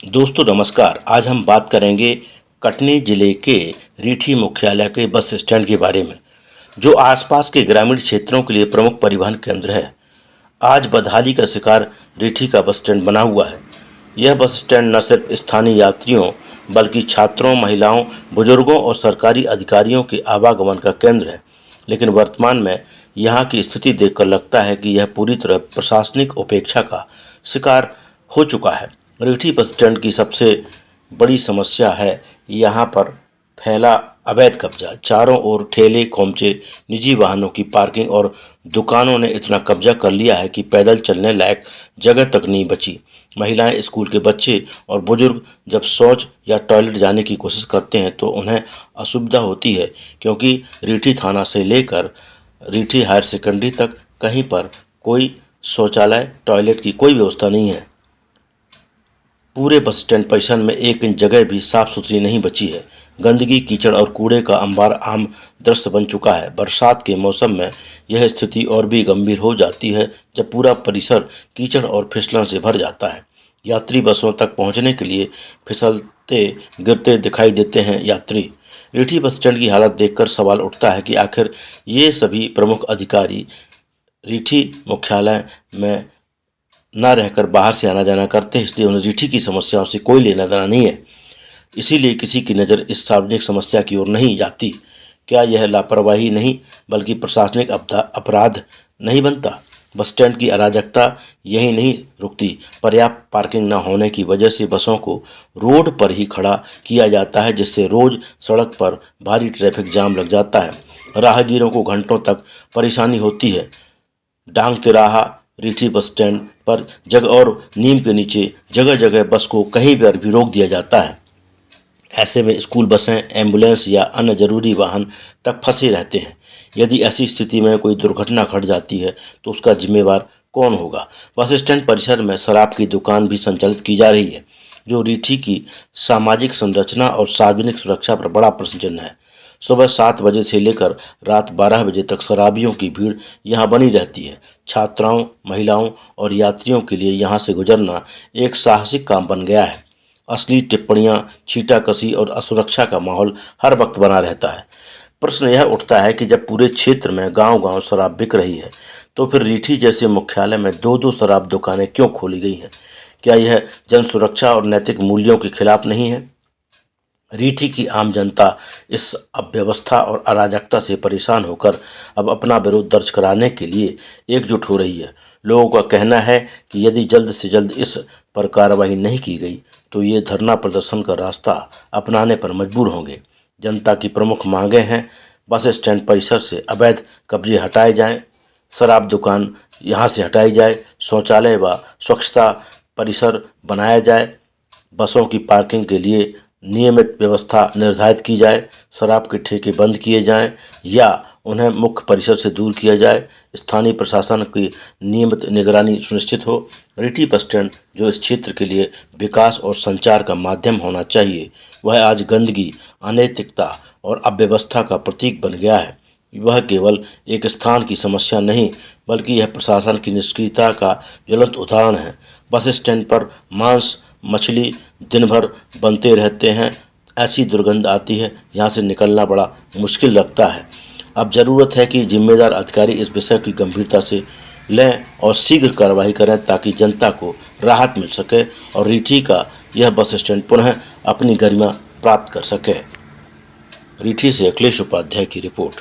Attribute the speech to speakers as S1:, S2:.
S1: दोस्तों नमस्कार। आज हम बात करेंगे कटनी जिले के रीठी मुख्यालय के बस स्टैंड के बारे में, जो आसपास के ग्रामीण क्षेत्रों के लिए प्रमुख परिवहन केंद्र है। आज बदहाली का शिकार रीठी का बस स्टैंड बना हुआ है। यह बस स्टैंड न सिर्फ स्थानीय यात्रियों बल्कि छात्रों, महिलाओं, बुजुर्गों और सरकारी अधिकारियों के आवागमन का केंद्र है। लेकिन वर्तमान में यहाँ की स्थिति देखकर लगता है कि यह पूरी तरह प्रशासनिक उपेक्षा का शिकार हो चुका है। रीठी बस स्टैंड की सबसे बड़ी समस्या है यहाँ पर फैला अवैध कब्जा। चारों ओर ठेले, खोमचे, निजी वाहनों की पार्किंग और दुकानों ने इतना कब्जा कर लिया है कि पैदल चलने लायक जगह तक नहीं बची। महिलाएं, स्कूल के बच्चे और बुजुर्ग जब शौच या टॉयलेट जाने की कोशिश करते हैं तो उन्हें असुविधा होती है, क्योंकि रीठी थाना से लेकर रीठी हायर सेकेंडरी तक कहीं पर कोई शौचालय, टॉयलेट की कोई व्यवस्था नहीं है। पूरे बस स्टैंड परिसर में एक इंच जगह भी साफ सुथरी नहीं बची है। गंदगी, कीचड़ और कूड़े का अंबार आम दृश्य बन चुका है। बरसात के मौसम में यह स्थिति और भी गंभीर हो जाती है, जब पूरा परिसर कीचड़ और फिसलन से भर जाता है। यात्री बसों तक पहुंचने के लिए फिसलते गिरते दिखाई देते हैं यात्री। रीठी बस स्टैंड की हालत देखकर सवाल उठता है कि आखिर ये सभी प्रमुख अधिकारी रीठी मुख्यालय में न रहकर बाहर से आना जाना करते हैं, इसलिए उन्हें रीठी की समस्याओं से कोई लेना देना नहीं है। इसीलिए किसी की नज़र इस सार्वजनिक समस्या की ओर नहीं जाती। क्या यह लापरवाही नहीं बल्कि प्रशासनिक अपराध नहीं बनता? बस स्टैंड की अराजकता यही नहीं रुकती। पर्याप्त पार्किंग न होने की वजह से बसों को रोड पर ही खड़ा किया जाता है, जिससे रोज सड़क पर भारी ट्रैफिक जाम लग जाता है। राहगीरों को घंटों तक परेशानी होती है। डांग तिराहा, रीठी बस स्टैंड पर जगह और नीम के नीचे जगह जगह बस को कहीं पर भी रोक दिया जाता है। ऐसे में स्कूल बसें, एम्बुलेंस या अन्य जरूरी वाहन तक फंसे रहते हैं। यदि ऐसी स्थिति में कोई दुर्घटना घट जाती है तो उसका जिम्मेवार कौन होगा? बस स्टैंड परिसर में शराब की दुकान भी संचालित की जा रही है, जो रीठी की सामाजिक संरचना और सार्वजनिक सुरक्षा पर बड़ा प्रश्न चिन्ह है। सुबह 7 बजे से लेकर रात 12 बजे तक शराबियों की भीड़ यहाँ बनी रहती है। छात्राओं, महिलाओं और यात्रियों के लिए यहाँ से गुजरना एक साहसिक काम बन गया है। असली टिप्पणियाँ, छींटाकशी और असुरक्षा का माहौल हर वक्त बना रहता है। प्रश्न यह उठता है कि जब पूरे क्षेत्र में गांव-गांव शराब बिक रही है, तो फिर रीठी जैसे मुख्यालय में 2-2 शराब दुकानें क्यों खोली गई हैं? क्या यह जन सुरक्षा और नैतिक मूल्यों के खिलाफ नहीं है? रीठी की आम जनता इस अव्यवस्था और अराजकता से परेशान होकर अब अपना विरोध दर्ज कराने के लिए एकजुट हो रही है। लोगों का कहना है कि यदि जल्द से जल्द इस पर कार्रवाई नहीं की गई तो ये धरना प्रदर्शन का रास्ता अपनाने पर मजबूर होंगे। जनता की प्रमुख मांगें हैं: बस स्टैंड परिसर से अवैध कब्जे हटाए जाएं, शराब दुकान यहाँ से हटाई जाए, शौचालय व स्वच्छता परिसर बनाया जाए, बसों की पार्किंग के लिए नियमित व्यवस्था निर्धारित की जाए, शराब के ठेके बंद किए जाएं या उन्हें मुख्य परिसर से दूर किया जाए, स्थानीय प्रशासन की नियमित निगरानी सुनिश्चित हो। रीठी बस स्टैंड, जो इस क्षेत्र के लिए विकास और संचार का माध्यम होना चाहिए, वह आज गंदगी, अनैतिकता और अव्यवस्था का प्रतीक बन गया है। वह केवल एक स्थान की समस्या नहीं बल्कि यह प्रशासन की निष्क्रियता का ज्वलंत उदाहरण है। बस स्टैंड पर मांस, मछली दिन भर बनते रहते हैं। ऐसी दुर्गंध आती है, यहाँ से निकलना बड़ा मुश्किल लगता है। अब ज़रूरत है कि जिम्मेदार अधिकारी इस विषय की गंभीरता से लें और शीघ्र कार्रवाई करें, ताकि जनता को राहत मिल सके और रीठी का यह बस स्टैंड पुनः अपनी गरिमा प्राप्त कर सके। रीठी से अखिलेश उपाध्याय की रिपोर्ट।